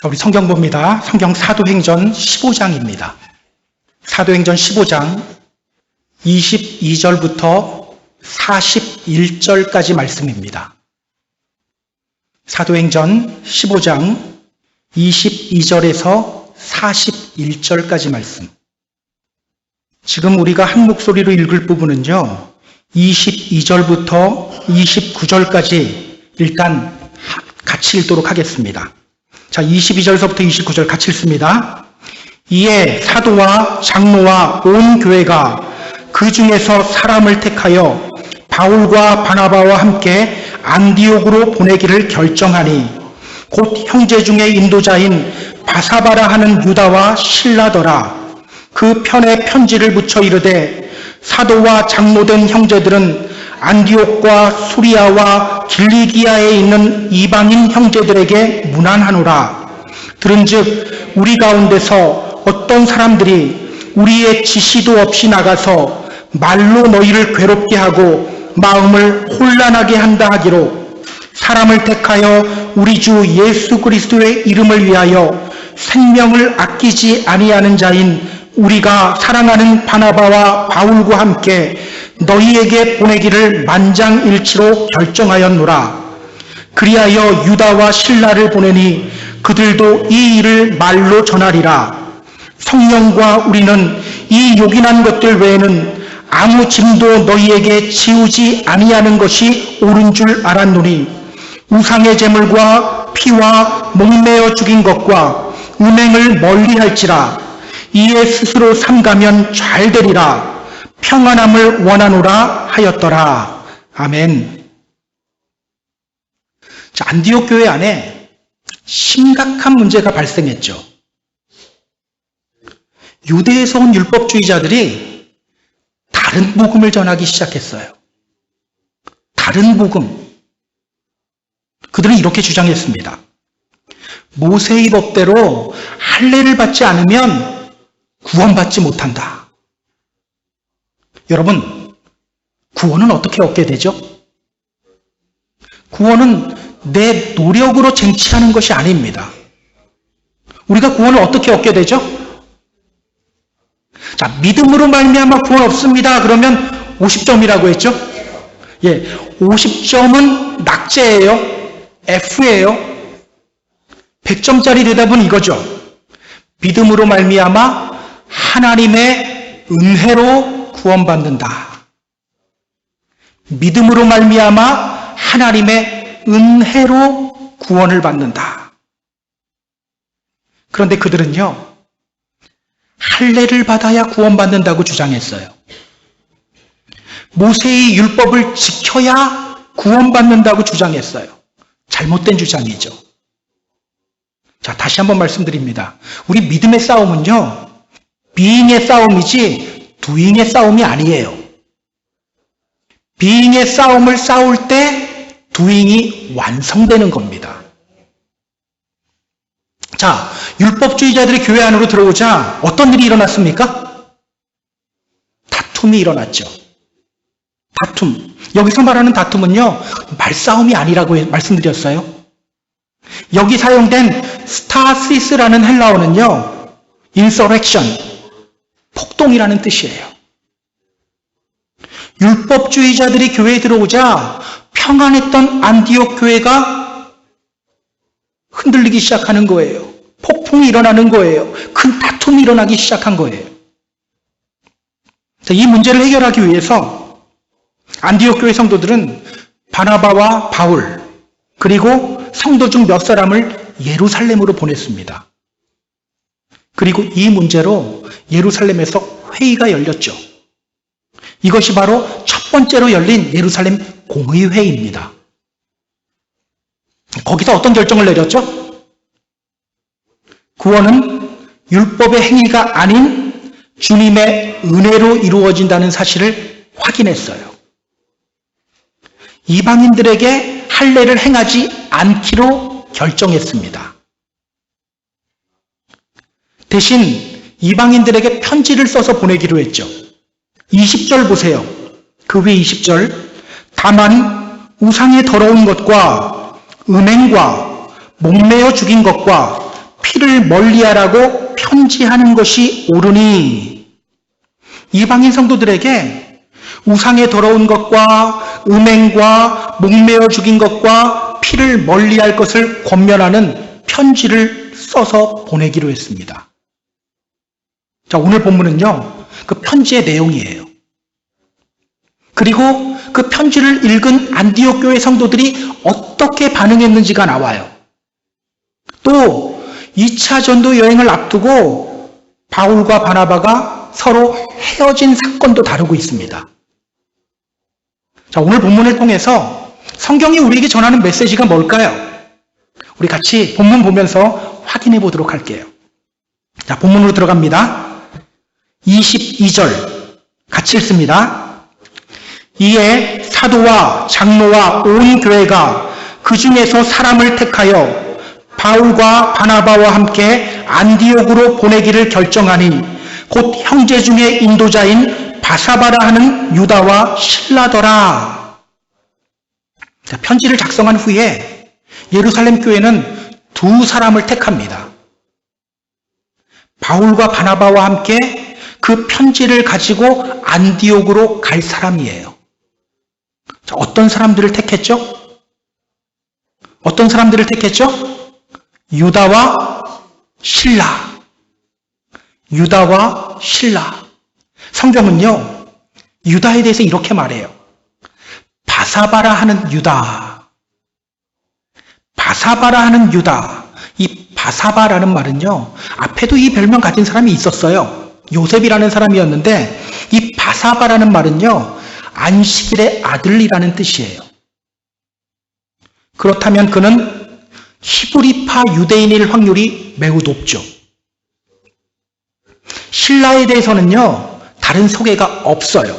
우리 성경 봅니다. 성경 사도행전 15장입니다. 사도행전 15장 22절부터 41절까지 말씀입니다. 사도행전 15장 22절에서 41절까지 말씀. 지금 우리가 한 목소리로 읽을 부분은요, 22절부터 29절까지 일단 같이 읽도록 하겠습니다. 자, 22절서부터 29절 같이 읽습니다. 이에 사도와 장로와 온 교회가 그 중에서 사람을 택하여 바울과 바나바와 함께 안디옥으로 보내기를 결정하니 곧 형제 중에 인도자인 바사바라 하는 유다와 실라더라. 그 편에 편지를 붙여 이르되 사도와 장로된 형제들은 안디옥과 수리아와 길리기아에 있는 이방인 형제들에게 문안하노라. 들은즉 우리 가운데서 어떤 사람들이 우리의 지시도 없이 나가서 말로 너희를 괴롭게 하고 마음을 혼란하게 한다 하기로 사람을 택하여 우리 주 예수 그리스도의 이름을 위하여 생명을 아끼지 아니하는 자인 우리가 사랑하는 바나바와 바울과 함께 너희에게 보내기를 만장일치로 결정하였노라. 그리하여 유다와 실라를 보내니 그들도 이 일을 말로 전하리라. 성령과 우리는 이 요긴한 것들 외에는 아무 짐도 너희에게 지우지 아니하는 것이 옳은 줄 알았노니 우상의 제물과 피와 목매어 죽인 것과 음행을 멀리할지라. 이에 스스로 삼가면 잘 되리라. 평안함을 원하노라 하였더라. 아멘. 자, 안디옥 교회 안에 심각한 문제가 발생했죠. 유대에서 온 율법주의자들이 다른 복음을 전하기 시작했어요. 다른 복음. 그들은 이렇게 주장했습니다. 모세의 법대로 할례를 받지 않으면 구원받지 못한다. 여러분, 구원은 어떻게 얻게 되죠? 구원은 내 노력으로 쟁취하는 것이 아닙니다. 우리가 구원을 어떻게 얻게 되죠? 자, 믿음으로 말미암아 구원 없습니다. 그러면 50점이라고 했죠? 예, 50점은 낙제예요. F예요. 100점짜리 대답은 이거죠. 믿음으로 말미암아 하나님의 은혜로 구원받는다. 믿음으로 말미암아 하나님의 은혜로 구원을 받는다. 그런데 그들은요, 할례를 받아야 구원받는다고 주장했어요. 모세의 율법을 지켜야 구원받는다고 주장했어요. 잘못된 주장이죠. 자, 다시 한번 말씀드립니다. 우리 믿음의 싸움은요, being의 싸움이지 doing의 싸움이 아니에요. being의 싸움을 싸울 때 doing이 완성되는 겁니다. 자, 율법주의자들이 교회 안으로 들어오자 어떤 일이 일어났습니까? 다툼이 일어났죠. 다툼. 여기서 말하는 다툼은요, 말싸움이 아니라고 말씀드렸어요. 여기 사용된 스타시스라는 헬라어는요, insurrection, 폭동이라는 뜻이에요. 율법주의자들이 교회에 들어오자 평안했던 안디옥 교회가 흔들리기 시작하는 거예요. 폭풍이 일어나는 거예요. 큰 다툼이 일어나기 시작한 거예요. 자, 이 문제를 해결하기 위해서 안디옥 교회 성도들은 바나바와 바울 그리고 성도 중 몇 사람을 예루살렘으로 보냈습니다. 그리고 이 문제로 예루살렘에서 회의가 열렸죠. 이것이 바로 첫 번째로 열린 예루살렘 공의회의입니다. 거기서 어떤 결정을 내렸죠? 구원은 율법의 행위가 아닌 주님의 은혜로 이루어진다는 사실을 확인했어요. 이방인들에게 할례를 행하지 않기로 결정했습니다. 대신 이방인들에게 편지를 써서 보내기로 했죠. 20절 보세요. 그 위에 20절. 다만 우상의 더러운 것과 음행과 목매어 죽인 것과 피를 멀리하라고 편지하는 것이 옳으니. 이방인 성도들에게 우상에 더러운 것과 음행과 목매어 죽인 것과 피를 멀리할 것을 권면하는 편지를 써서 보내기로 했습니다. 자, 오늘 본문은요, 그 편지의 내용이에요. 그리고 그 편지를 읽은 안디옥 교회 성도들이 어떻게 반응했는지가 나와요. 또 2차 전도 여행을 앞두고 바울과 바나바가 서로 헤어진 사건도 다루고 있습니다. 자, 오늘 본문을 통해서 성경이 우리에게 전하는 메시지가 뭘까요? 우리 같이 본문 보면서 확인해 보도록 할게요. 자, 본문으로 들어갑니다. 22절 같이 읽습니다. 이에 사도와 장로와 온 교회가 그 중에서 사람을 택하여 바울과 바나바와 함께 안디옥으로 보내기를 결정하니 곧 형제 중에 인도자인 바사바라 하는 유다와 실라더라. 자, 편지를 작성한 후에 예루살렘 교회는 두 사람을 택합니다. 바울과 바나바와 함께 그 편지를 가지고 안디옥으로 갈 사람이에요. 자, 어떤 사람들을 택했죠? 어떤 사람들을 택했죠? 유다와 실라. 유다와 실라. 성경은요, 유다에 대해서 이렇게 말해요. 바사바라 하는 유다. 바사바라 하는 유다. 이 바사바라는 말은요, 앞에도 이 별명 가진 사람이 있었어요. 요셉이라는 사람이었는데, 이 바사바라는 말은요, 안식일의 아들이라는 뜻이에요. 그렇다면 그는 히브리파 유대인일 확률이 매우 높죠. 실라에 대해서는요, 다른 소개가 없어요.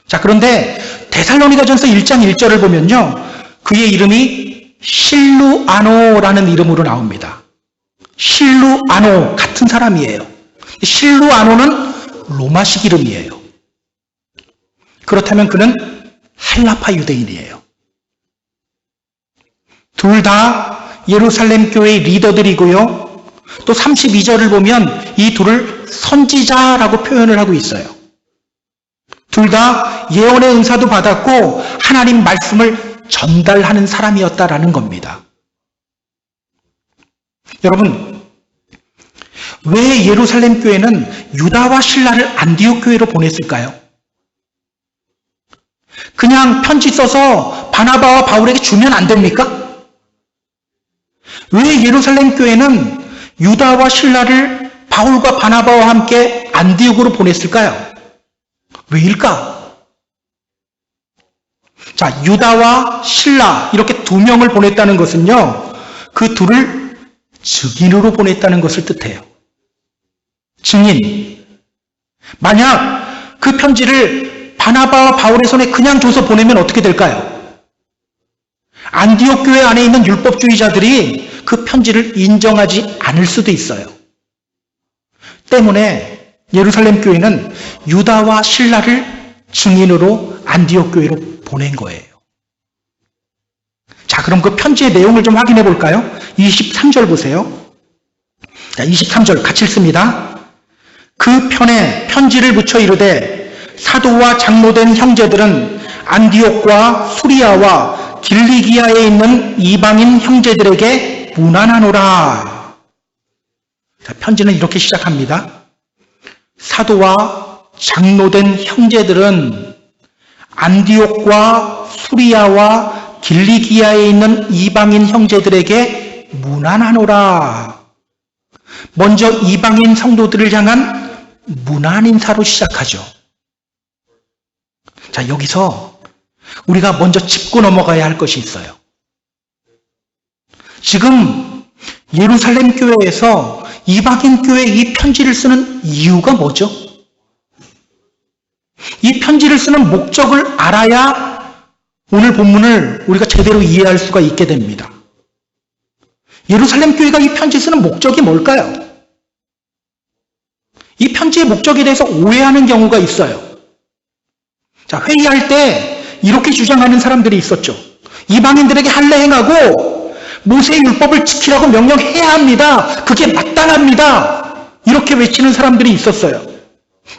자, 그런데 데살로니가전서 1장 1절을 보면요, 그의 이름이 실루아노라는 이름으로 나옵니다. 실루아노, 같은 사람이에요. 실루아노는 로마식 이름이에요. 그렇다면 그는 헬라파 유대인이에요. 둘 다 예루살렘 교회의 리더들이고요. 또 32절을 보면 이 둘을 선지자라고 표현을 하고 있어요. 둘 다 예언의 은사도 받았고 하나님 말씀을 전달하는 사람이었다라는 겁니다. 여러분, 왜 예루살렘 교회는 유다와 실라를 안디옥 교회로 보냈을까요? 그냥 편지 써서 바나바와 바울에게 주면 안 됩니까? 왜 예루살렘 교회는 유다와 실라를 바울과 바나바와 함께 안디옥으로 보냈을까요? 왜일까? 자, 유다와 실라 이렇게 두 명을 보냈다는 것은요, 그 둘을 증인으로 보냈다는 것을 뜻해요. 증인. 만약 그 편지를 바나바와 바울의 손에 그냥 줘서 보내면 어떻게 될까요? 안디옥 교회 안에 있는 율법주의자들이 그 편지를 인정하지 않을 수도 있어요. 때문에 예루살렘 교회는 유다와 실라를 증인으로 안디옥 교회로 보낸 거예요. 자, 그럼 그 편지의 내용을 좀 확인해 볼까요? 23절 보세요. 자, 23절 같이 읽습니다. 그 편에 편지를 붙여 이르되 사도와 장로된 형제들은 안디옥과 수리아와 길리기아에 있는 이방인 형제들에게 문안하노라. 자, 편지는 이렇게 시작합니다. 사도와 장로된 형제들은 안디옥과 수리아와 길리기아에 있는 이방인 형제들에게 문안하노라. 먼저 이방인 성도들을 향한 문안 인사로 시작하죠. 자, 여기서 우리가 먼저 짚고 넘어가야 할 것이 있어요. 지금 예루살렘 교회에서 이방인 교회에 이 편지를 쓰는 이유가 뭐죠? 이 편지를 쓰는 목적을 알아야 오늘 본문을 우리가 제대로 이해할 수가 있게 됩니다. 예루살렘 교회가 이 편지 쓰는 목적이 뭘까요? 이 편지의 목적에 대해서 오해하는 경우가 있어요. 자, 회의할 때 이렇게 주장하는 사람들이 있었죠. 이방인들에게 할례 행하고 모세의 율법을 지키라고 명령해야 합니다. 그게 마땅합니다. 이렇게 외치는 사람들이 있었어요.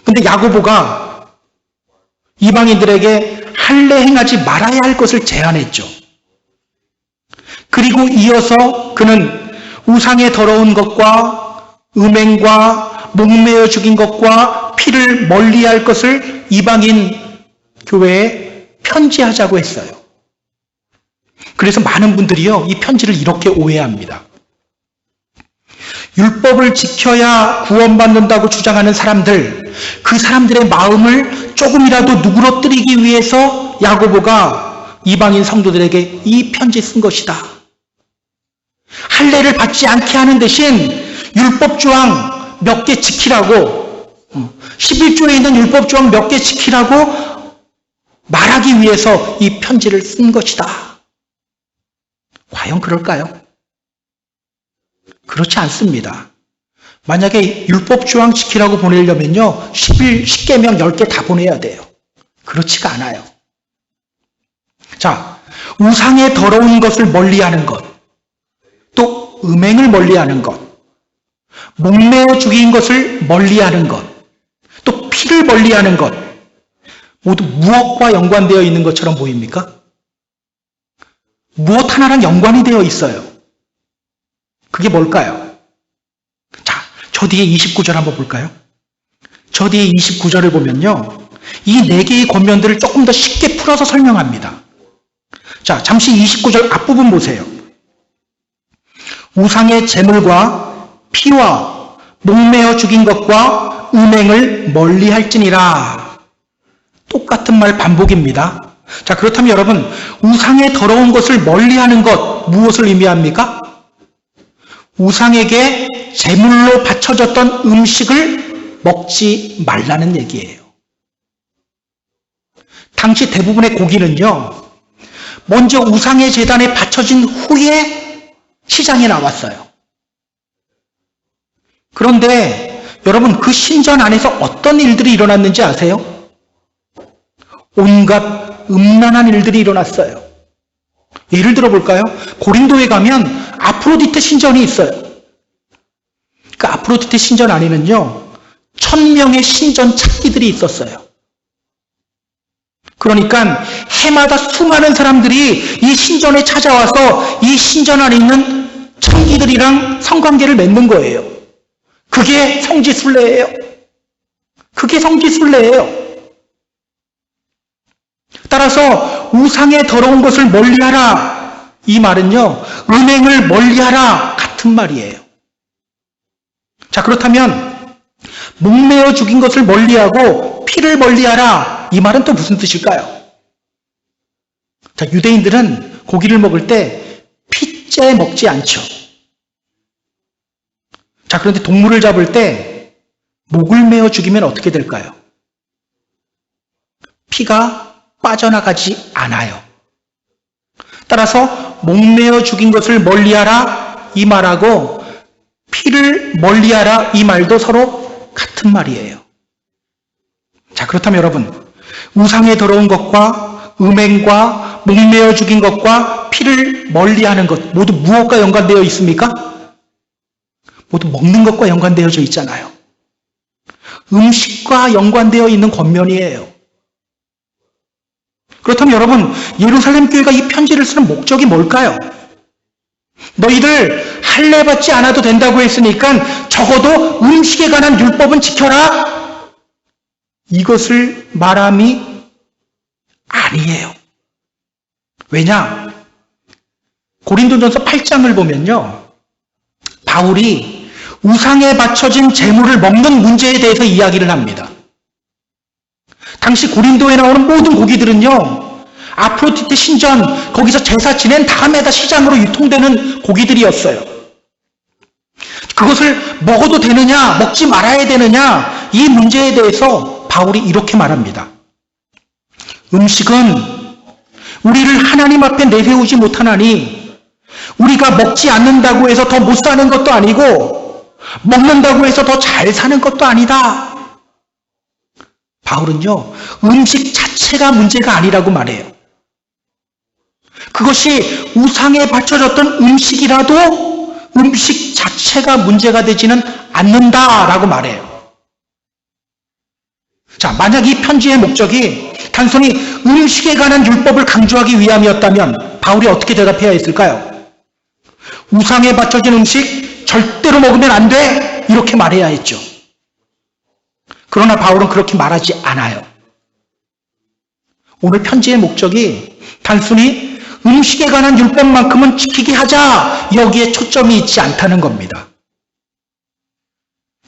근데 야고보가 이방인들에게 할례 행하지 말아야 할 것을 제안했죠. 그리고 이어서 그는 우상의 더러운 것과 음행과 목매어 죽인 것과 피를 멀리할 것을 이방인 교회에 편지하자고 했어요. 그래서 많은 분들이요, 이 편지를 이렇게 오해합니다. 율법을 지켜야 구원받는다고 주장하는 사람들, 그 사람들의 마음을 조금이라도 누그러뜨리기 위해서 야고보가 이방인 성도들에게 이 편지 쓴 것이다. 할례를 받지 않게 하는 대신 율법 조항 몇 개 지키라고, 11조에 있는 율법 조항 몇 개 지키라고 말하기 위해서 이 편지를 쓴 것이다. 과연 그럴까요? 그렇지 않습니다. 만약에 율법 조항 지키라고 보내려면요, 10계명 10개 다 보내야 돼요. 그렇지가 않아요. 자, 우상의 더러운 것을 멀리하는 것, 또 음행을 멀리하는 것, 목매어 죽인 것을 멀리하는 것, 또 피를 멀리하는 것, 모두 무엇과 연관되어 있는 것처럼 보입니까? 무엇 하나랑 연관이 되어 있어요. 그게 뭘까요? 자, 저 뒤에 29절 한번 볼까요? 저 뒤에 29절을 보면요, 이 4개의 권면들을 조금 더 쉽게 풀어서 설명합니다. 자, 잠시 29절 앞부분 보세요. 우상의 제물과 피와 목매어 죽인 것과 음행을 멀리할지니라. 똑같은 말 반복입니다. 자, 그렇다면 여러분, 우상의 더러운 것을 멀리하는 것, 무엇을 의미합니까? 우상에게 제물로 바쳐졌던 음식을 먹지 말라는 얘기예요. 당시 대부분의 고기는요, 먼저 우상의 제단에 바쳐진 후에 시장에 나왔어요. 그런데 여러분, 그 신전 안에서 어떤 일들이 일어났는지 아세요? 온갖 음란한 일들이 일어났어요. 예를 들어 볼까요? 고린도에 가면 아프로디테 신전이 있어요. 그 아프로디테 신전 안에는요, 1000명의 신전 창기들이 있었어요. 그러니까 해마다 수많은 사람들이 이 신전에 찾아와서 이 신전 안에 있는 창기들이랑 성관계를 맺는 거예요. 그게 성지순례예요. 그게 성지순례예요. 따라서 우상의 더러운 것을 멀리하라, 이 말은요, 음행을 멀리하라 같은 말이에요. 자, 그렇다면 목매어 죽인 것을 멀리하고 피를 멀리하라, 이 말은 또 무슨 뜻일까요? 자, 유대인들은 고기를 먹을 때 피째 먹지 않죠. 자, 그런데 동물을 잡을 때 목을 매어 죽이면 어떻게 될까요? 피가 빠져나가지 않아요. 따라서 목매어 죽인 것을 멀리하라, 이 말하고 피를 멀리하라, 이 말도 서로 같은 말이에요. 자, 그렇다면 여러분, 우상의 더러운 것과 음행과 목매어 죽인 것과 피를 멀리하는 것, 모두 무엇과 연관되어 있습니까? 모두 먹는 것과 연관되어져 있잖아요. 음식과 연관되어 있는 권면이에요. 그렇다면 여러분, 예루살렘 교회가 이 편지를 쓰는 목적이 뭘까요? 너희들 할례 받지 않아도 된다고 했으니까 적어도 음식에 관한 율법은 지켜라, 이것을 말함이 아니에요. 왜냐? 고린도전서 8장을 보면요, 바울이 우상에 바쳐진 제물을 먹는 문제에 대해서 이야기를 합니다. 당시 고린도에 나오는 모든 고기들은요, 아프로디테 신전, 거기서 제사 지낸 다음에다 시장으로 유통되는 고기들이었어요. 그것을 먹어도 되느냐, 먹지 말아야 되느냐, 이 문제에 대해서 바울이 이렇게 말합니다. 음식은 우리를 하나님 앞에 내세우지 못하나니, 우리가 먹지 않는다고 해서 더 못 사는 것도 아니고 먹는다고 해서 더 잘 사는 것도 아니다. 바울은요, 음식 자체가 문제가 아니라고 말해요. 그것이 우상에 바쳐졌던 음식이라도 음식 자체가 문제가 되지는 않는다라고 말해요. 자, 만약 이 편지의 목적이 단순히 음식에 관한 율법을 강조하기 위함이었다면 바울이 어떻게 대답해야 했을까요? 우상에 바쳐진 음식 절대로 먹으면 안 돼! 이렇게 말해야 했죠. 그러나 바울은 그렇게 말하지 않아요. 오늘 편지의 목적이 단순히 음식에 관한 율법만큼은 지키게 하자, 여기에 초점이 있지 않다는 겁니다.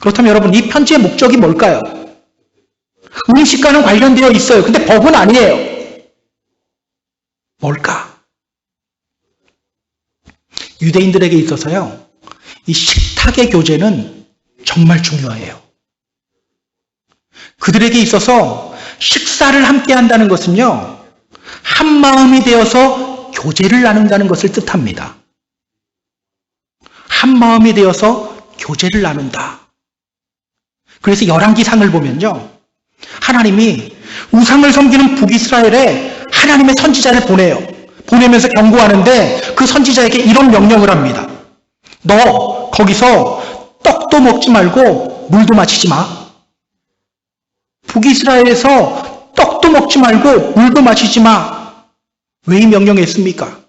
그렇다면 여러분, 이 편지의 목적이 뭘까요? 음식과는 관련되어 있어요. 근데 법은 아니에요. 뭘까? 유대인들에게 있어서요, 이 식탁의 교제는 정말 중요해요. 그들에게 있어서 식사를 함께 한다는 것은요, 한 마음이 되어서 교제를 나눈다는 것을 뜻합니다. 한 마음이 되어서 교제를 나눈다. 그래서 열왕기상을 보면요, 하나님이 우상을 섬기는 북이스라엘에 하나님의 선지자를 보내요. 보내면서 경고하는데 그 선지자에게 이런 명령을 합니다. 너 거기서 떡도 먹지 말고 물도 마시지 마. 북이스라엘에서 떡도 먹지 말고 물도 마시지 마. 왜 이 명령했습니까?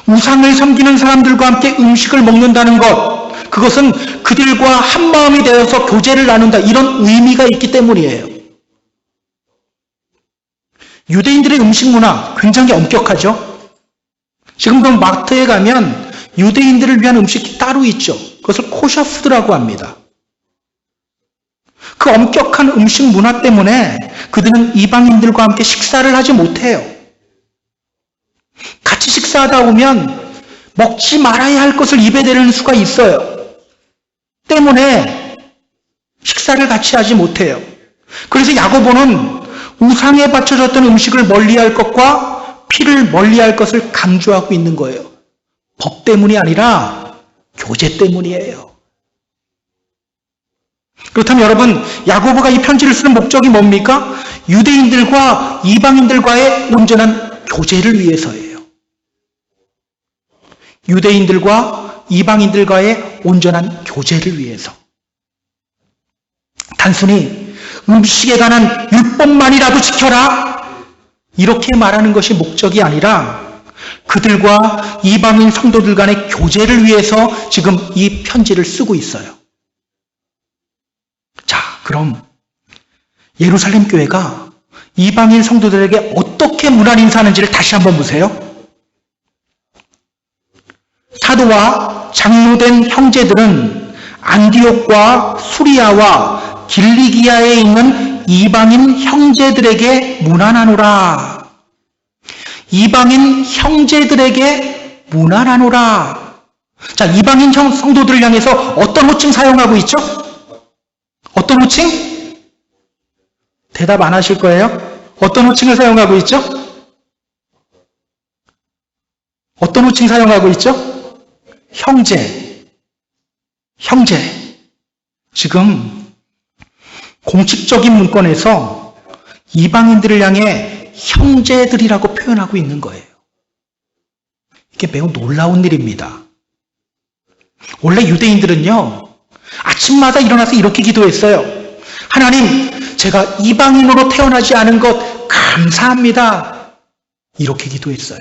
우상을 섬기는 사람들과 함께 음식을 먹는다는 것, 그것은 그들과 한 마음이 되어서 교제를 나눈다, 이런 의미가 있기 때문이에요. 유대인들의 음식 문화 굉장히 엄격하죠. 지금도 마트에 가면 유대인들을 위한 음식이 따로 있죠. 그것을 코셔푸드라고 합니다. 그 엄격한 음식 문화 때문에 그들은 이방인들과 함께 식사를 하지 못해요. 같이 식사하다 보면 먹지 말아야 할 것을 입에 대는 수가 있어요. 때문에 식사를 같이 하지 못해요. 그래서 야고보는 우상에 바쳐졌던 음식을 멀리할 것과 피를 멀리할 것을 강조하고 있는 거예요. 법 때문이 아니라 교제 때문이에요. 그렇다면 여러분, 야고보가 이 편지를 쓰는 목적이 뭡니까? 유대인들과 이방인들과의 온전한 교제를 위해서예요. 유대인들과 이방인들과의 온전한 교제를 위해서. 단순히 음식에 관한 율법만이라도 지켜라, 이렇게 말하는 것이 목적이 아니라 그들과 이방인 성도들 간의 교제를 위해서 지금 이 편지를 쓰고 있어요. 자, 그럼 예루살렘 교회가 이방인 성도들에게 어떻게 문안 인사하는지를 다시 한번 보세요. 사도와 장로된 형제들은 안디옥과 수리아와 길리기아에 있는 이방인 형제들에게 문안하노라. 이방인 형제들에게 문안하노라. 자, 이방인 성도들을 향해서 어떤 호칭 사용하고 있죠? 어떤 호칭? 대답 안 하실 거예요? 어떤 호칭을 사용하고 있죠? 어떤 호칭 사용하고 있죠? 형제. 지금 공식적인 문건에서 이방인들을 향해 형제들이라고 표현하고 있는 거예요. 이게 매우 놀라운 일입니다. 원래 유대인들은요, 아침마다 일어나서 이렇게 기도했어요. 하나님, 제가 이방인으로 태어나지 않은 것 감사합니다. 이렇게 기도했어요.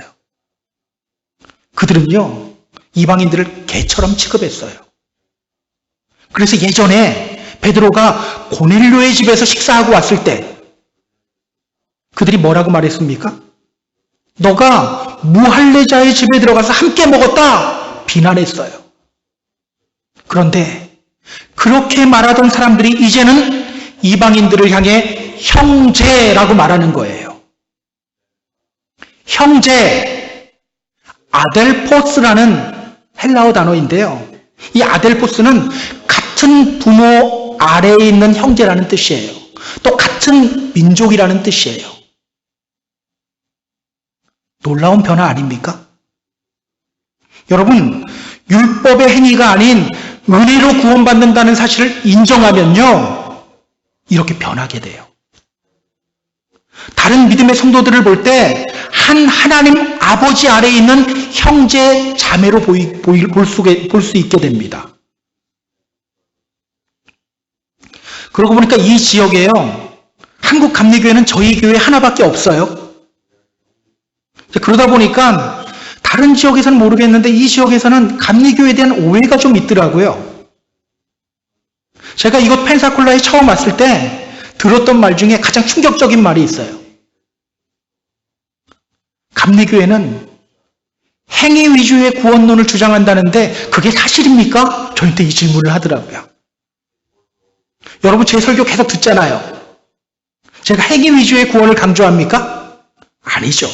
그들은요, 이방인들을 개처럼 취급했어요. 그래서 예전에 베드로가 고넬료의 집에서 식사하고 왔을 때 그들이 뭐라고 말했습니까? 너가 무할례자의 집에 들어가서 함께 먹었다, 비난했어요. 그런데 그렇게 말하던 사람들이 이제는 이방인들을 향해 형제라고 말하는 거예요. 형제, 아델포스라는 헬라어 단어인데요. 이 아델포스는 같은 부모 아래에 있는 형제라는 뜻이에요. 또 같은 민족이라는 뜻이에요. 놀라운 변화 아닙니까? 여러분, 율법의 행위가 아닌 은혜로 구원받는다는 사실을 인정하면요, 이렇게 변하게 돼요. 다른 믿음의 성도들을 볼 때 한 하나님 아버지 아래에 있는 형제 자매로 볼 수 있게 됩니다. 그러고 보니까 이 지역에요, 한국 감리교회는 저희 교회 하나밖에 없어요. 그러다 보니까 다른 지역에서는 모르겠는데 이 지역에서는 감리교회에 대한 오해가 좀 있더라고요. 제가 이곳 펜사콜라에 처음 왔을 때 들었던 말 중에 가장 충격적인 말이 있어요. 감리교회는 행위 위주의 구원론을 주장한다는데 그게 사실입니까? 저한테 이 질문을 하더라고요. 여러분, 제 설교 계속 듣잖아요. 제가 행위 위주의 구원을 강조합니까? 아니죠.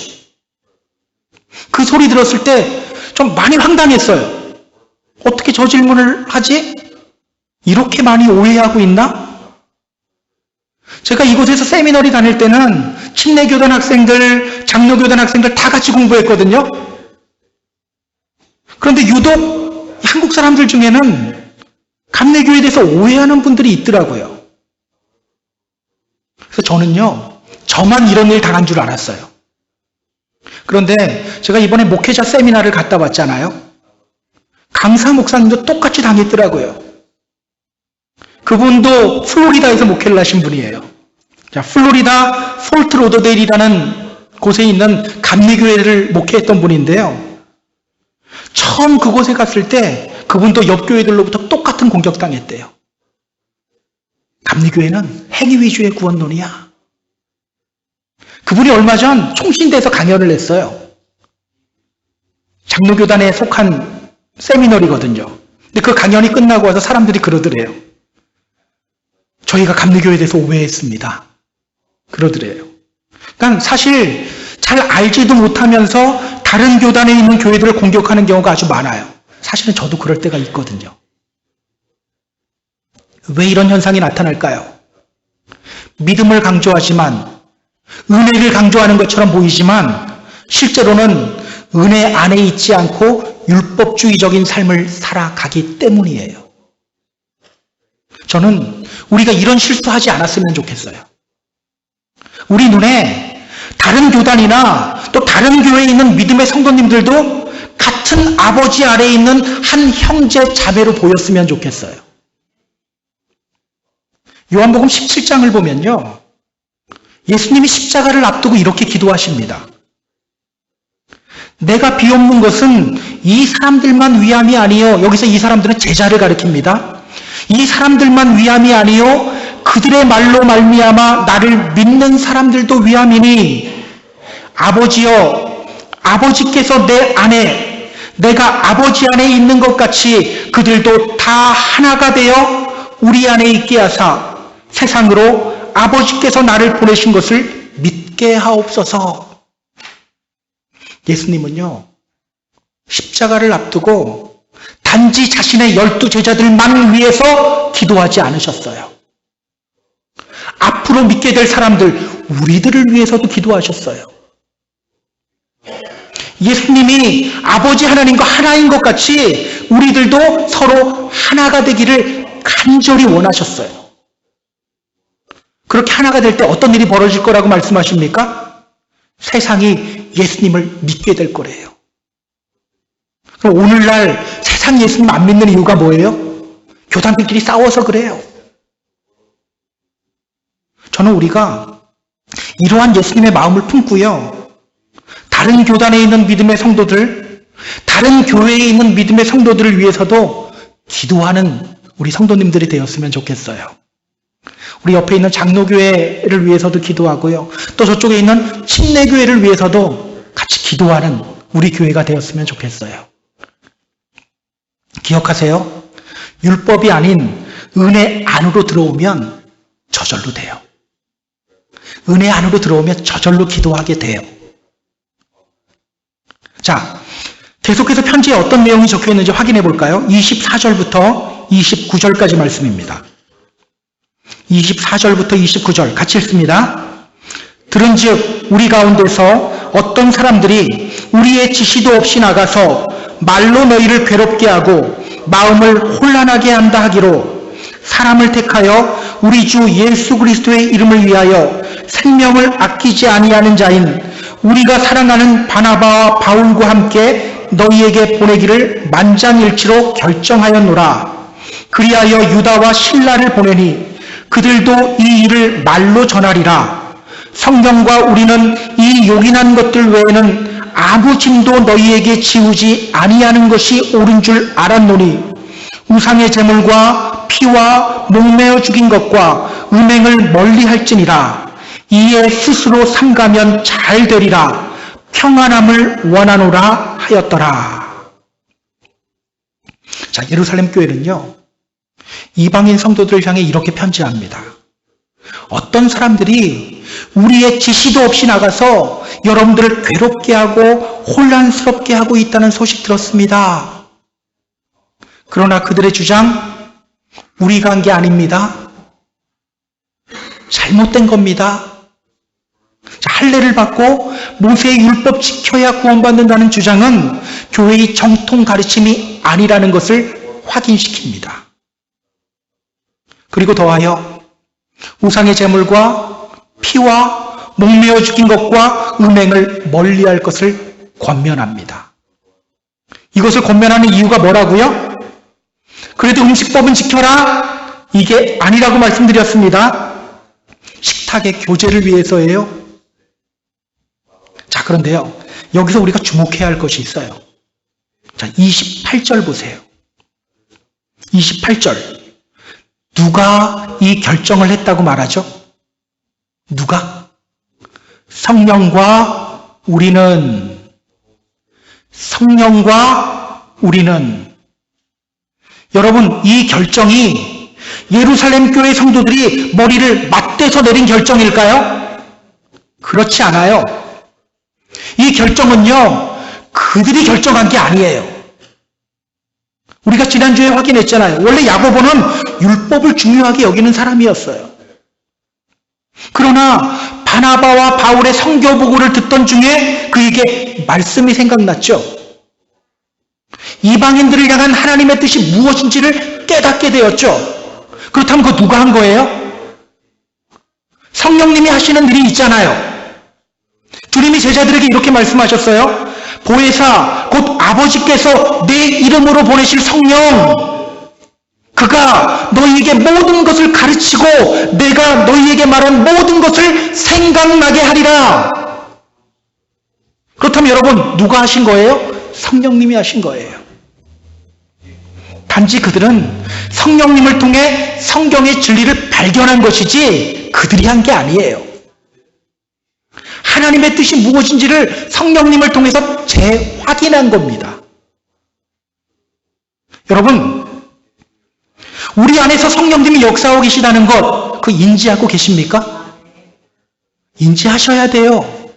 그 소리 들었을 때 좀 많이 황당했어요. 어떻게 저 질문을 하지? 이렇게 많이 오해하고 있나? 제가 이곳에서 세미너리 다닐 때는 침례교단 학생들, 장로교단 학생들 다 같이 공부했거든요. 그런데 유독 한국 사람들 중에는 감리교회에 대해서 오해하는 분들이 있더라고요. 그래서 저는요, 저만 이런 일 당한 줄 알았어요. 그런데 제가 이번에 목회자 세미나를 갔다 왔잖아요. 강사 목사님도 똑같이 당했더라고요. 그분도 플로리다에서 목회를 하신 분이에요. 자, 플로리다 폴트 로더데일이라는 곳에 있는 감리교회를 목회했던 분인데요. 처음 그곳에 갔을 때 그분도 옆 교회들로부터 똑같은 공격당했대요. 감리교회는 행위 위주의 구원론이야. 그분이 얼마 전 총신대에서 강연을 했어요. 장로교단에 속한 세미너리거든요. 근데 그 강연이 끝나고 와서 사람들이 그러더래요. 저희가 감리교회에 대해서 오해했습니다. 그러더래요. 그러니까 사실 잘 알지도 못하면서 다른 교단에 있는 교회들을 공격하는 경우가 아주 많아요. 사실은 저도 그럴 때가 있거든요. 왜 이런 현상이 나타날까요? 믿음을 강조하지만, 은혜를 강조하는 것처럼 보이지만 실제로는 은혜 안에 있지 않고 율법주의적인 삶을 살아가기 때문이에요. 저는 우리가 이런 실수하지 않았으면 좋겠어요. 우리 눈에 다른 교단이나 또 다른 교회에 있는 믿음의 성도님들도 같은 아버지 아래에 있는 한 형제 자매로 보였으면 좋겠어요. 요한복음 17장을 보면요, 예수님이 십자가를 앞두고 이렇게 기도하십니다. 내가 비옵는 것은 이 사람들만 위함이 아니요, 여기서 이 사람들은 제자를 가리킵니다. 이 사람들만 위함이 아니요, 그들의 말로 말미암아 나를 믿는 사람들도 위함이니, 아버지여, 아버지께서 내 안에, 내가 아버지 안에 있는 것 같이 그들도 다 하나가 되어 우리 안에 있게 하사 세상으로 아버지께서 나를 보내신 것을 믿게 하옵소서. 예수님은요, 십자가를 앞두고 단지 자신의 12 제자들만 위해서 기도하지 않으셨어요. 앞으로 믿게 될 사람들, 우리들을 위해서도 기도하셨어요. 예수님이 아버지 하나님과 하나인 것 같이 우리들도 서로 하나가 되기를 간절히 원하셨어요. 그렇게 하나가 될 때 어떤 일이 벌어질 거라고 말씀하십니까? 세상이 예수님을 믿게 될 거래요. 그럼 오늘날 세상 예수님 안 믿는 이유가 뭐예요? 교단들끼리 싸워서 그래요. 저는 우리가 이러한 예수님의 마음을 품고요, 다른 교단에 있는 믿음의 성도들, 다른 교회에 있는 믿음의 성도들을 위해서도 기도하는 우리 성도님들이 되었으면 좋겠어요. 우리 옆에 있는 장로교회를 위해서도 기도하고요, 또 저쪽에 있는 침례교회를 위해서도 같이 기도하는 우리 교회가 되었으면 좋겠어요. 기억하세요. 율법이 아닌 은혜 안으로 들어오면 저절로 돼요. 은혜 안으로 들어오면 저절로 기도하게 돼요. 자, 계속해서 편지에 어떤 내용이 적혀 있는지 확인해 볼까요? 24절부터 29절까지 말씀입니다. 24절부터 29절 같이 읽습니다. 들은즉 우리 가운데서 어떤 사람들이 우리의 지시도 없이 나가서 말로 너희를 괴롭게 하고 마음을 혼란하게 한다 하기로, 사람을 택하여 우리 주 예수 그리스도의 이름을 위하여 생명을 아끼지 아니하는 자인 우리가 사랑하는 바나바와 바울과 함께 너희에게 보내기를 만장일치로 결정하였노라. 그리하여 유다와 실라를 보내니 그들도 이 일을 말로 전하리라. 성경과 우리는 이 요긴한 것들 외에는 아무 짐도 너희에게 지우지 아니하는 것이 옳은 줄 알았노니 우상의 제물과 피와 목매어 죽인 것과 음행을 멀리할지니라. 이에 스스로 삼가면 잘 되리라. 평안함을 원하노라 하였더라. 자, 예루살렘 교회는요, 이방인 성도들을 향해 이렇게 편지합니다. 어떤 사람들이 우리의 지시도 없이 나가서 여러분들을 괴롭게 하고 혼란스럽게 하고 있다는 소식 들었습니다. 그러나 그들의 주장, 우리가 한 게 아닙니다. 잘못된 겁니다. 할례를 받고 모세의 율법 지켜야 구원받는다는 주장은 교회의 정통 가르침이 아니라는 것을 확인시킵니다. 그리고 더하여 우상의 제물과 피와 목매어 죽인 것과 음행을 멀리할 것을 권면합니다. 이것을 권면하는 이유가 뭐라고요? 그래도 음식법은 지켜라. 이게 아니라고 말씀드렸습니다. 식탁의 교제를 위해서예요. 자, 그런데요, 여기서 우리가 주목해야 할 것이 있어요. 자, 28절 보세요. 28절. 누가 이 결정을 했다고 말하죠? 누가? 성령과 우리는. 성령과 우리는. 여러분, 이 결정이 예루살렘 교회 성도들이 머리를 맞대서 내린 결정일까요? 그렇지 않아요. 이 결정은요, 그들이 결정한 게 아니에요. 우리가 지난주에 확인했잖아요. 원래 야고보는 율법을 중요하게 여기는 사람이었어요. 그러나 바나바와 바울의 선교 보고를 듣던 중에 그에게 말씀이 생각났죠. 이방인들을 향한 하나님의 뜻이 무엇인지를 깨닫게 되었죠. 그렇다면 그거 누가 한 거예요? 성령님이 하시는 일이 있잖아요. 주님이 제자들에게 이렇게 말씀하셨어요. 보혜사, 곧 아버지께서 내 이름으로 보내실 성령, 그가 너희에게 모든 것을 가르치고 내가 너희에게 말한 모든 것을 생각나게 하리라. 그렇다면 여러분, 누가 하신 거예요? 성령님이 하신 거예요. 단지 그들은 성령님을 통해 성경의 진리를 발견한 것이지 그들이 한 게 아니에요. 하나님의 뜻이 무엇인지를 성령님을 통해서 재확인한 겁니다. 여러분, 우리 안에서 성령님이 역사하고 계시다는 것, 그 인지하고 계십니까? 인지하셔야 돼요.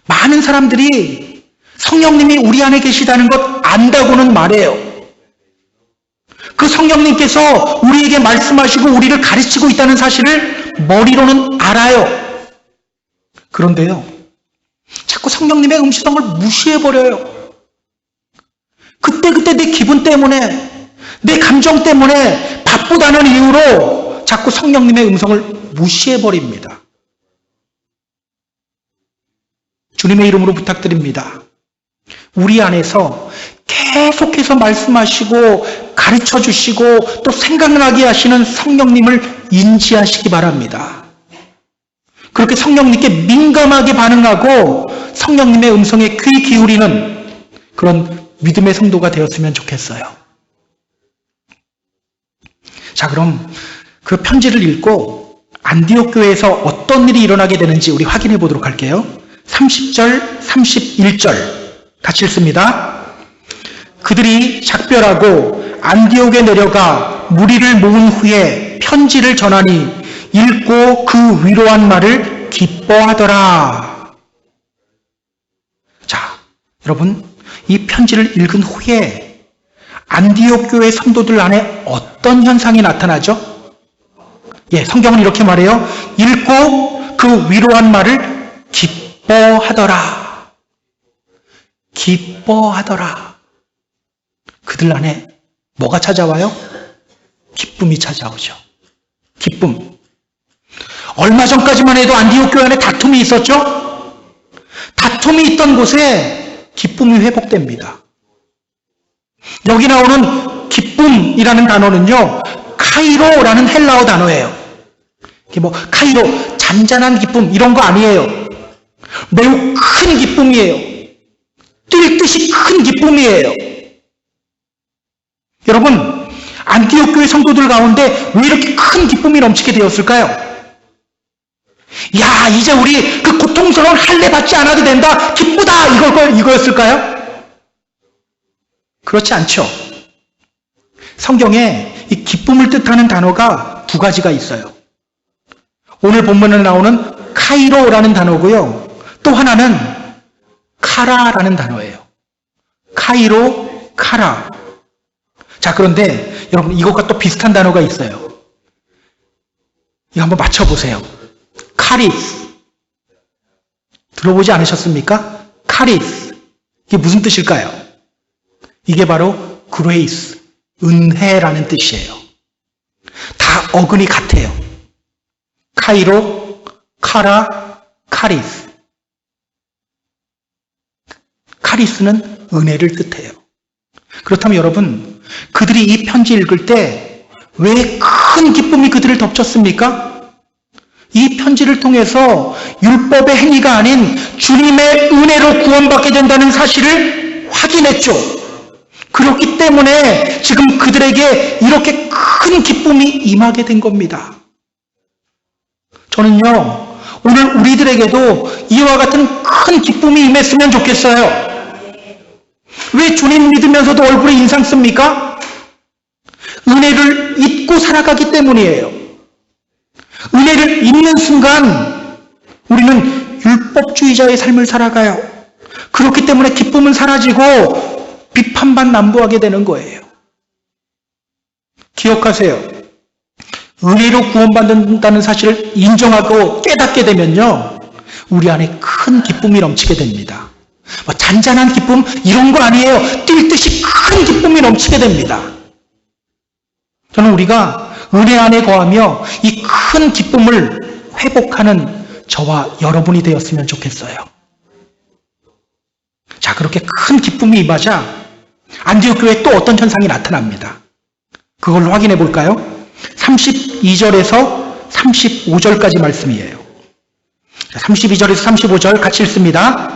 많은 사람들이 성령님이 우리 안에 계시다는 것 안다고는 말해요. 그 성령님께서 우리에게 말씀하시고 우리를 가르치고 있다는 사실을 머리로는 알아요. 그런데요, 자꾸 성령님의 음성을 무시해버려요. 그때 내 기분 때문에, 내 감정 때문에 바쁘다는 이유로 자꾸 성령님의 음성을 무시해버립니다. 주님의 이름으로 부탁드립니다. 우리 안에서 계속해서 말씀하시고 가르쳐주시고 또 생각나게 하시는 성령님을 인지하시기 바랍니다. 그렇게 성령님께 민감하게 반응하고 성령님의 음성에 귀 기울이는 그런 믿음의 성도가 되었으면 좋겠어요. 자, 그럼 그 편지를 읽고 안디옥 교회에서 어떤 일이 일어나게 되는지 우리 확인해 보도록 할게요. 30절, 31절 같이 읽습니다. 그들이 작별하고 안디옥에 내려가 무리를 모은 후에 편지를 전하니 읽고 그 위로한 말을 기뻐하더라. 자, 여러분, 이 편지를 읽은 후에 안디옥 교회 성도들 안에 어떤 현상이 나타나죠? 예, 성경은 이렇게 말해요. 읽고 그 위로한 말을 기뻐하더라. 기뻐하더라. 그들 안에 뭐가 찾아와요? 기쁨이 찾아오죠. 기쁨. 얼마 전까지만 해도 안디옥 교회 안에 다툼이 있었죠? 다툼이 있던 곳에 기쁨이 회복됩니다. 여기 나오는 기쁨이라는 단어는요, 카이로라는 헬라어 단어예요. 이게 뭐 카이로, 잔잔한 기쁨 이런 거 아니에요. 매우 큰 기쁨이에요. 뛸 듯이 큰 기쁨이에요. 여러분, 안디옥 교회 성도들 가운데 왜 이렇게 큰 기쁨이 넘치게 되었을까요? 야, 이제 우리 그 고통스러운 할례 받지 않아도 된다, 기쁘다, 이거였을까요? 그렇지 않죠. 성경에 이 기쁨을 뜻하는 단어가 두 가지가 있어요. 오늘 본문에 나오는 카이로라는 단어고요. 또 하나는 카라라는 단어예요. 카이로, 카라. 자, 그런데 여러분, 이것과 또 비슷한 단어가 있어요. 이거 한번 맞춰보세요. 카리스. 들어보지 않으셨습니까? 카리스. 이게 무슨 뜻일까요? 이게 바로 그레이스, 은혜라는 뜻이에요. 다 어근이 같아요. 카이로, 카라, 카리스. 카리스는 은혜를 뜻해요. 그렇다면 여러분, 그들이 이 편지 읽을 때 왜 큰 기쁨이 그들을 덮쳤습니까? 이 편지를 통해서 율법의 행위가 아닌 주님의 은혜로 구원받게 된다는 사실을 확인했죠. 그렇기 때문에 지금 그들에게 이렇게 큰 기쁨이 임하게 된 겁니다. 저는요, 오늘 우리들에게도 이와 같은 큰 기쁨이 임했으면 좋겠어요. 왜 주님 믿으면서도 얼굴에 인상 씁니까? 은혜를 잊고 살아가기 때문이에요. 은혜를 잊는 순간 우리는 율법주의자의 삶을 살아가요. 그렇기 때문에 기쁨은 사라지고 비판만 남부하게 되는 거예요. 기억하세요. 은혜로 구원받는다는 사실을 인정하고 깨닫게 되면요, 우리 안에 큰 기쁨이 넘치게 됩니다. 뭐 잔잔한 기쁨 이런 거 아니에요. 뛸 듯이 큰 기쁨이 넘치게 됩니다. 저는 우리가 은혜 안에 거하며 이 큰 기쁨을 회복하는 저와 여러분이 되었으면 좋겠어요. 자, 그렇게 큰 기쁨이 임하자 안디옥 교회에 또 어떤 현상이 나타납니다. 그걸 확인해 볼까요? 32절에서 35절까지 말씀이에요. 32절에서 35절 같이 읽습니다.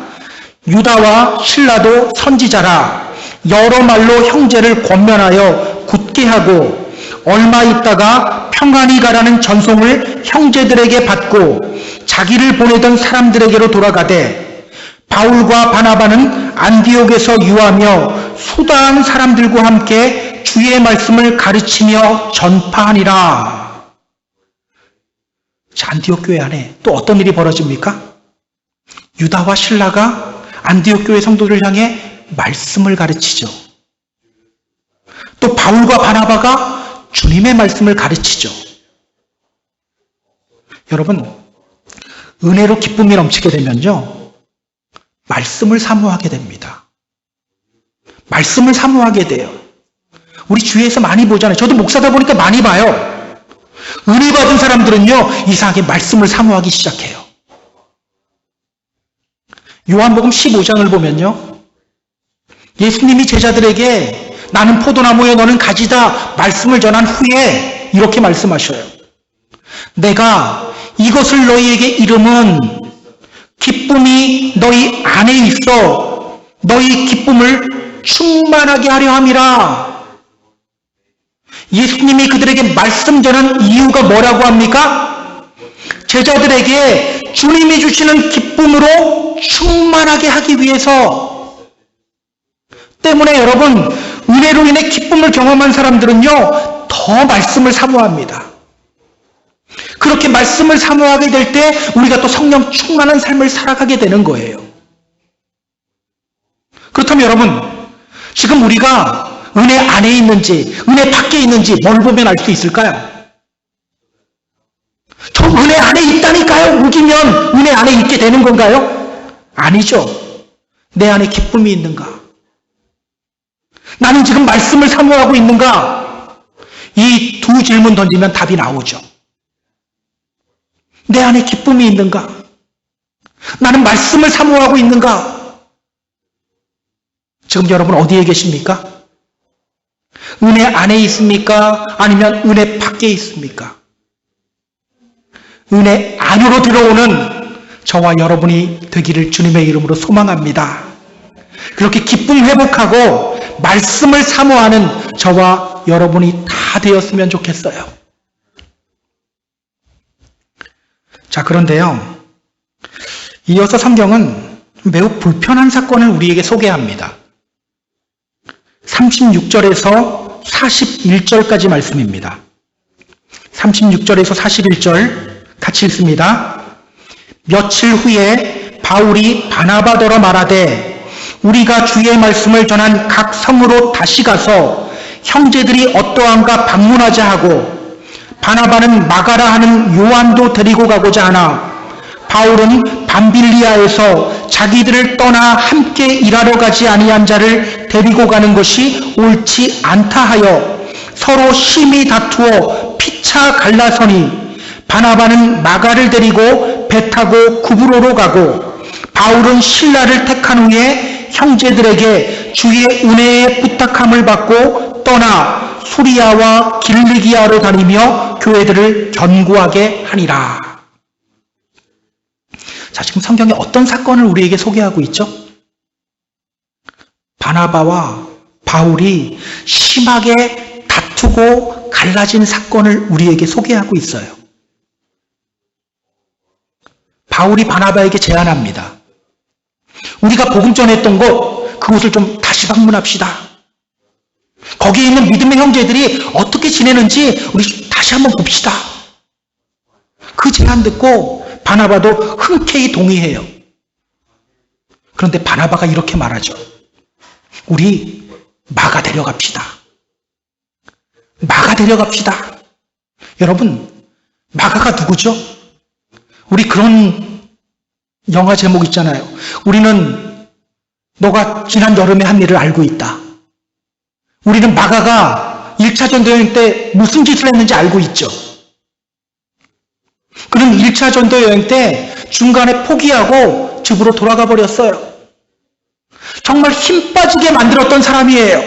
유다와 실라도 선지자라, 여러 말로 형제를 권면하여 굳게 하고 얼마 있다가 평안히 가라는 전송을 형제들에게 받고 자기를 보내던 사람들에게로 돌아가되, 바울과 바나바는 안디옥에서 유하며 수다한 사람들과 함께 주의 말씀을 가르치며 전파하니라. 자, 안디옥 교회 안에 또 어떤 일이 벌어집니까? 유다와 실라가 안디옥 교회 성도를 향해 말씀을 가르치죠. 또 바울과 바나바가 주님의 말씀을 가르치죠. 여러분, 은혜로 기쁨이 넘치게 되면요, 말씀을 사모하게 됩니다. 말씀을 사모하게 돼요. 우리 주위에서 많이 보잖아요. 저도 목사다 보니까 많이 봐요. 은혜 받은 사람들은요, 이상하게 말씀을 사모하기 시작해요. 요한복음 15장을 보면요, 예수님이 제자들에게 나는 포도나무에 너는 가지다 말씀을 전한 후에 이렇게 말씀하셔요. 내가 이것을 너희에게 이름은 기쁨이 너희 안에 있어 너희 기쁨을 충만하게 하려 함이라. 예수님이 그들에게 말씀 전한 이유가 뭐라고 합니까? 제자들에게 주님이 주시는 기쁨으로 충만하게 하기 위해서. 때문에 여러분, 은혜로 인해 기쁨을 경험한 사람들은요, 더 말씀을 사모합니다. 그렇게 말씀을 사모하게 될 때 우리가 또 성령 충만한 삶을 살아가게 되는 거예요. 그렇다면 여러분, 지금 우리가 은혜 안에 있는지 은혜 밖에 있는지 뭘 보면 알 수 있을까요? 저 은혜 안에 있다니까요. 우기면 은혜 안에 있게 되는 건가요? 아니죠. 내 안에 기쁨이 있는가? 나는 지금 말씀을 사모하고 있는가? 이 두 질문 던지면 답이 나오죠. 내 안에 기쁨이 있는가? 나는 말씀을 사모하고 있는가? 지금 여러분 어디에 계십니까? 은혜 안에 있습니까? 아니면 은혜 밖에 있습니까? 은혜 안으로 들어오는 저와 여러분이 되기를 주님의 이름으로 소망합니다. 그렇게 기쁨 회복하고 말씀을 사모하는 저와 여러분이 다 되었으면 좋겠어요. 자, 그런데요. 이어서 성경은 매우 불편한 사건을 우리에게 소개합니다. 36절에서 41절까지 말씀입니다. 36절에서 41절 같이 읽습니다. 며칠 후에 바울이 바나바더러 말하되 우리가 주의 말씀을 전한 각 성으로 다시 가서 형제들이 어떠한가 방문하자 하고 바나바는 마가라 하는 요한도 데리고 가고자 하나 바울은 밤빌리아에서 자기들을 떠나 함께 일하러 가지 아니한 자를 데리고 가는 것이 옳지 않다 하여 서로 심히 다투어 피차 갈라서니 바나바는 마가를 데리고 배 타고 구브로로 가고 바울은 실라를 택한 후에 형제들에게 주의 은혜에 부탁함을 받고 떠나 수리아와 길리기아로 다니며 교회들을 견고하게 하니라. 자, 지금 성경에 어떤 사건을 우리에게 소개하고 있죠? 바나바와 바울이 심하게 다투고 갈라진 사건을 우리에게 소개하고 있어요. 바울이 바나바에게 제안합니다. 우리가 복음 전했던 그곳을 좀 다시 방문합시다. 거기에 있는 믿음의 형제들이 어떻게 지내는지 우리 다시 한번 봅시다. 그 제안 듣고 바나바도 흔쾌히 동의해요. 그런데 바나바가 이렇게 말하죠. 우리 마가 데려갑시다. 마가 데려갑시다. 여러분, 마가가 누구죠? 우리 그런 영화 제목 있잖아요. 우리는 너가 지난 여름에 한 일을 알고 있다. 우리는 마가가 1차 전도여행 때 무슨 짓을 했는지 알고 있죠. 그는 1차 전도여행 때 중간에 포기하고 집으로 돌아가 버렸어요. 정말 힘 빠지게 만들었던 사람이에요.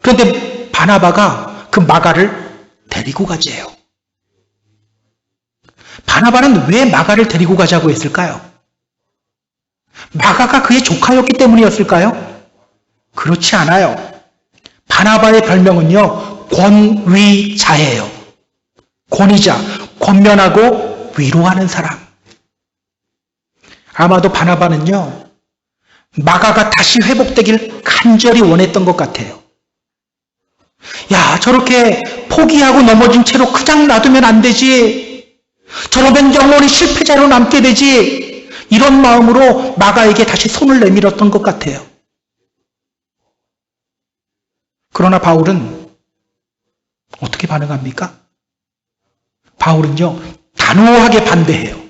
그런데 바나바가 그 마가를 데리고 가지요. 바나바는 왜 마가를 데리고 가자고 했을까요? 마가가 그의 조카였기 때문이었을까요? 그렇지 않아요. 바나바의 별명은요, 권위자예요. 권위자, 권면하고 위로하는 사람. 아마도 바나바는요, 마가가 다시 회복되길 간절히 원했던 것 같아요. 야, 저렇게 포기하고 넘어진 채로 그냥 놔두면 안 되지. 저러면 영원히 실패자로 남게 되지. 이런 마음으로 마가에게 다시 손을 내밀었던 것 같아요. 그러나 바울은 어떻게 반응합니까? 바울은요, 단호하게 반대해요.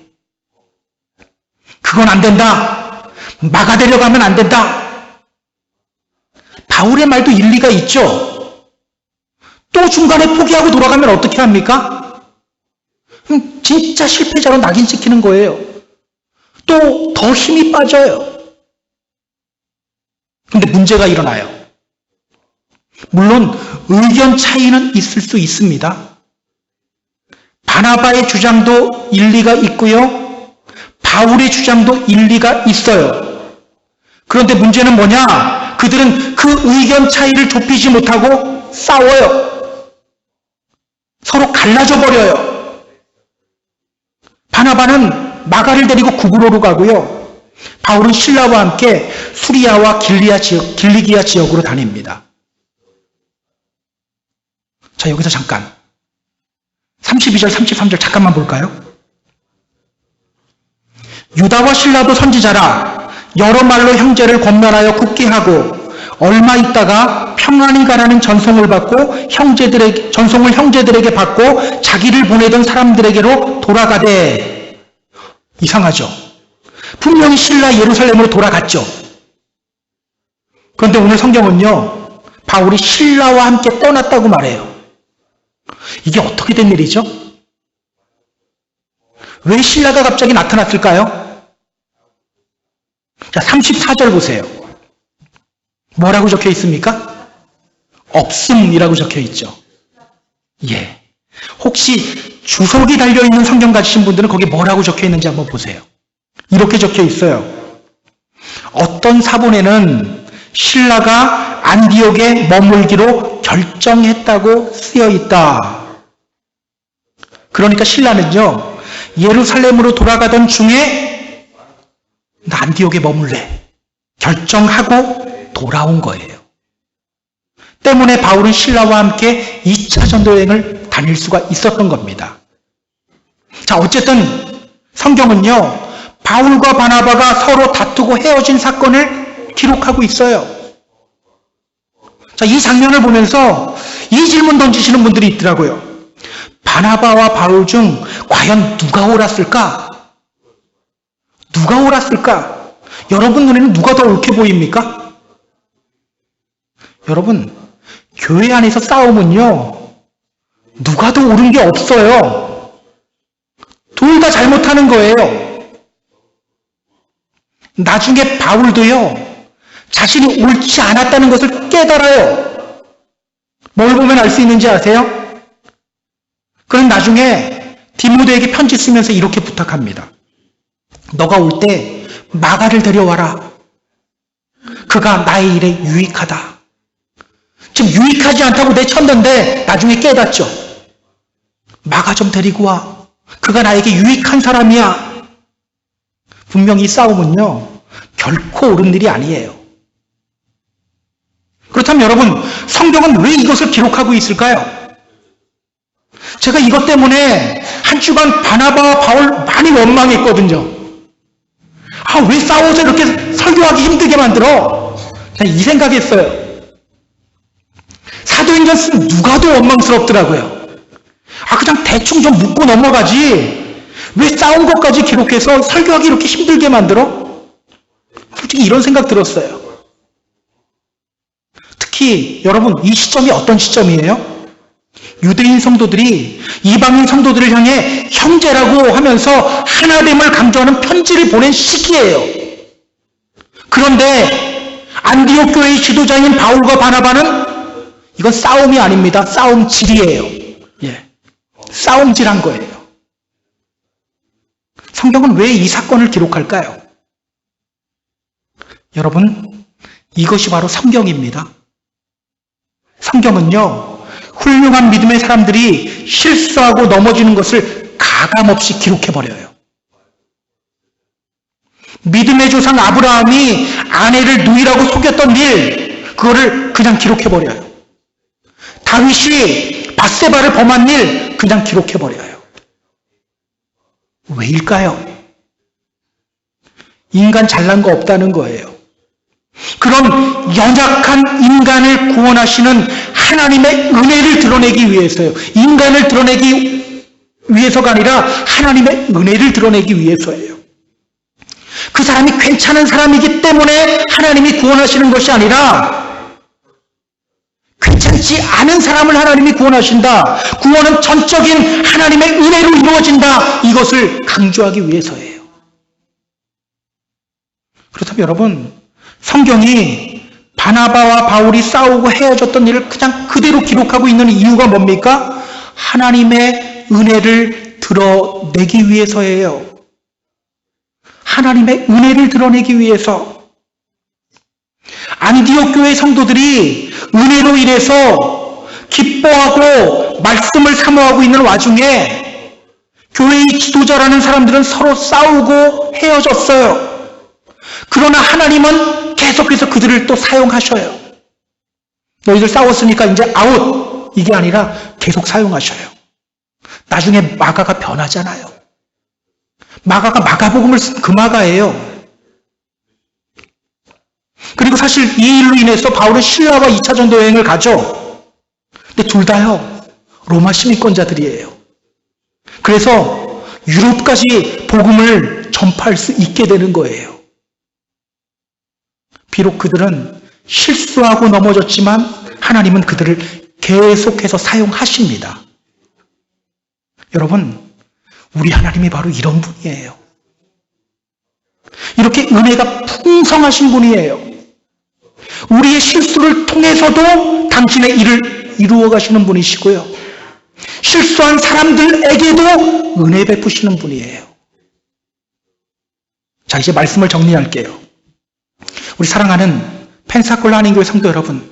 그건 안 된다. 마가 데려가면 안 된다. 바울의 말도 일리가 있죠. 또 중간에 포기하고 돌아가면 어떻게 합니까? 진짜 실패자로 낙인시키는 거예요. 또 더 힘이 빠져요. 근데 문제가 일어나요. 물론 의견 차이는 있을 수 있습니다. 바나바의 주장도 일리가 있고요. 바울의 주장도 일리가 있어요. 그런데 문제는 뭐냐? 그들은 그 의견 차이를 좁히지 못하고 싸워요. 서로 갈라져 버려요. 바나바는 마가를 데리고 구브로로 가고요. 바울은 실라와 함께 수리아와 길리기아 지역으로 다닙니다. 자, 여기서 잠깐 32절, 33절 잠깐만 볼까요? 유다와 실라도 선지자라 여러 말로 형제를 권면하여 굳게 하고 얼마 있다가 평안히 가라는 전송을 형제들에게 받고 자기를 보내던 사람들에게로 돌아가되. 이상하죠? 분명히 실라 예루살렘으로 돌아갔죠. 그런데 오늘 성경은요, 바울이 실라와 함께 떠났다고 말해요. 이게 어떻게 된 일이죠? 왜 신라가 갑자기 나타났을까요? 자, 34절 보세요. 뭐라고 적혀 있습니까? 없음이라고 적혀 있죠. 예. 혹시 주석이 달려있는 성경 가지신 분들은 거기 뭐라고 적혀 있는지 한번 보세요. 이렇게 적혀 있어요. 어떤 사본에는 신라가 안디옥에 머물기로 결정했다고 쓰여 있다. 그러니까 신라는요, 예루살렘으로 돌아가던 중에 나 안디옥에 머물래 결정하고 돌아온 거예요. 때문에 바울은 신라와 함께 2차 전도 여행을 다닐 수가 있었던 겁니다. 자, 어쨌든 성경은요, 바울과 바나바가 서로 다투고 헤어진 사건을 기록하고 있어요. 자, 이 장면을 보면서 이 질문 던지시는 분들이 있더라고요. 바나바와 바울 중 과연 누가 옳았을까? 누가 옳았을까? 여러분 눈에는 누가 더 옳게 보입니까? 여러분, 교회 안에서 싸움은요, 누가 더 옳은 게 없어요. 둘 다 잘못하는 거예요. 나중에 바울도요, 자신이 옳지 않았다는 것을 깨달아요. 뭘 보면 알 수 있는지 아세요? 그는 나중에 디모데에게 편지 쓰면서 이렇게 부탁합니다. 너가 올 때 마가를 데려와라. 그가 나의 일에 유익하다. 지금 유익하지 않다고 내쳤는데 나중에 깨닫죠. 마가 좀 데리고 와. 그가 나에게 유익한 사람이야. 분명히 이 싸움은요, 결코 옳은 일이 아니에요. 그렇다면 여러분, 성경은 왜 이것을 기록하고 있을까요? 제가 이것 때문에 한 주간 바나바와 바울 많이 원망했거든요. 아, 왜 싸워서 이렇게 설교하기 힘들게 만들어? 이 생각했어요. 사도행전 쓰면 누가 더 원망스럽더라고요. 아, 그냥 대충 좀 묻고 넘어가지. 왜 싸운 것까지 기록해서 설교하기 이렇게 힘들게 만들어? 솔직히 이런 생각 들었어요. 특히 여러분, 이 시점이 어떤 시점이에요? 유대인 성도들이 이방인 성도들을 향해 형제라고 하면서 하나됨을 강조하는 편지를 보낸 시기예요. 그런데 안디옥 교회의 지도자인 바울과 바나바는 이건 싸움이 아닙니다. 싸움질이에요. 예, 싸움질한 거예요. 성경은 왜 이 사건을 기록할까요? 여러분, 이것이 바로 성경입니다. 성경은요, 훌륭한 믿음의 사람들이 실수하고 넘어지는 것을 가감없이 기록해버려요. 믿음의 조상 아브라함이 아내를 누이라고 속였던 일, 그거를 그냥 기록해버려요. 다윗이 밧세바를 범한 일, 그냥 기록해버려요. 왜일까요? 인간 잘난 거 없다는 거예요. 그런 연약한 인간을 구원하시는 하나님의 은혜를 드러내기 위해서요. 인간을 드러내기 위해서가 아니라 하나님의 은혜를 드러내기 위해서예요. 그 사람이 괜찮은 사람이기 때문에 하나님이 구원하시는 것이 아니라 괜찮지 않은 사람을 하나님이 구원하신다. 구원은 전적인 하나님의 은혜로 이루어진다. 이것을 강조하기 위해서예요. 그렇다면 여러분, 성경이 바나바와 바울이 싸우고 헤어졌던 일을 그냥 그대로 기록하고 있는 이유가 뭡니까? 하나님의 은혜를 드러내기 위해서예요. 하나님의 은혜를 드러내기 위해서. 안디옥 교회 성도들이 은혜로 인해서 기뻐하고 말씀을 사모하고 있는 와중에 교회의 지도자라는 사람들은 서로 싸우고 헤어졌어요. 그러나 하나님은 계속해서 그들을 또 사용하셔요. 너희들 싸웠으니까 이제 아웃! 이게 아니라 계속 사용하셔요. 나중에 마가가 변하잖아요. 마가가 마가복음을 쓴 그 마가예요. 그리고 사실 이 일로 인해서 바울은 신라와 2차 전도 여행을 가죠. 근데 둘 다요, 로마 시민권자들이에요. 그래서 유럽까지 복음을 전파할 수 있게 되는 거예요. 비록 그들은 실수하고 넘어졌지만 하나님은 그들을 계속해서 사용하십니다. 여러분, 우리 하나님이 바로 이런 분이에요. 이렇게 은혜가 풍성하신 분이에요. 우리의 실수를 통해서도 당신의 일을 이루어 가시는 분이시고요. 실수한 사람들에게도 은혜 베푸시는 분이에요. 자, 이제 말씀을 정리할게요. 우리 사랑하는 펜사콜라 한인교회 성도 여러분,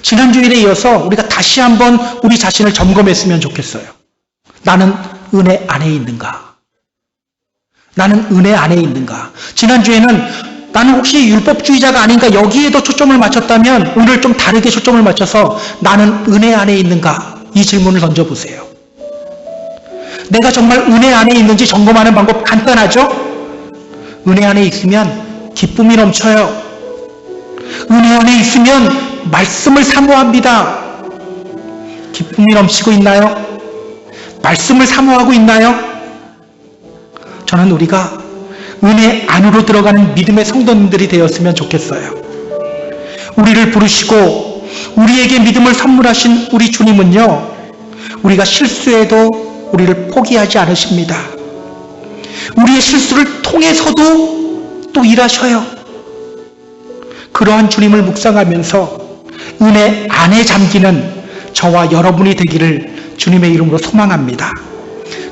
지난 주일에 이어서 우리가 다시 한번 우리 자신을 점검했으면 좋겠어요. 나는 은혜 안에 있는가? 나는 은혜 안에 있는가? 지난주에는 나는 혹시 율법주의자가 아닌가 여기에도 초점을 맞췄다면 오늘 좀 다르게 초점을 맞춰서 나는 은혜 안에 있는가? 이 질문을 던져보세요. 내가 정말 은혜 안에 있는지 점검하는 방법 간단하죠? 은혜 안에 있으면 기쁨이 넘쳐요. 은혜 안에 있으면 말씀을 사모합니다. 기쁨이 넘치고 있나요? 말씀을 사모하고 있나요? 저는 우리가 은혜 안으로 들어가는 믿음의 성도님들이 되었으면 좋겠어요. 우리를 부르시고 우리에게 믿음을 선물하신 우리 주님은요, 우리가 실수해도 우리를 포기하지 않으십니다. 우리의 실수를 통해서도 또 일하셔요. 그러한 주님을 묵상하면서 은혜 안에 잠기는 저와 여러분이 되기를 주님의 이름으로 소망합니다.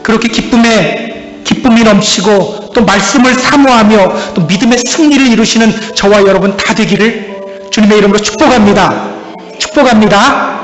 그렇게 기쁨이 넘치고 또 말씀을 사모하며 또 믿음의 승리를 이루시는 저와 여러분 다 되기를 주님의 이름으로 축복합니다. 축복합니다.